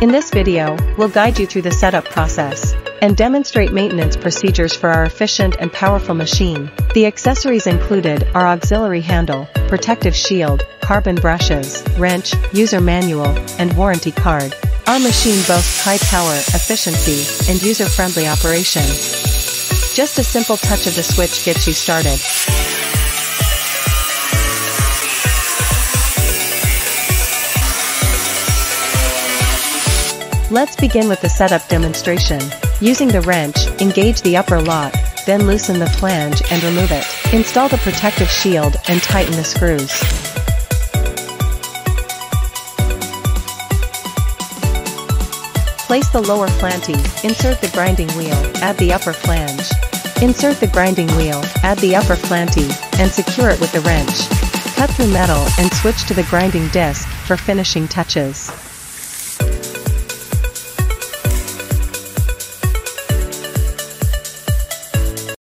In this video, we'll guide you through the setup process and demonstrate maintenance procedures for our efficient and powerful machine. The accessories included are auxiliary handle, protective shield, carbon brushes, wrench, user manual, and warranty card. Our machine boasts high power, efficiency, and user-friendly operation. Just a simple touch of the switch gets you started. Let's begin with the setup demonstration. Using the wrench, engage the upper lock, then loosen the flange and remove it. Install the protective shield and tighten the screws. Place the lower flanty, insert the grinding wheel, add the upper flange. Insert the grinding wheel, add the upper flanty, and secure it with the wrench. Cut through metal and switch to the grinding disc for finishing touches.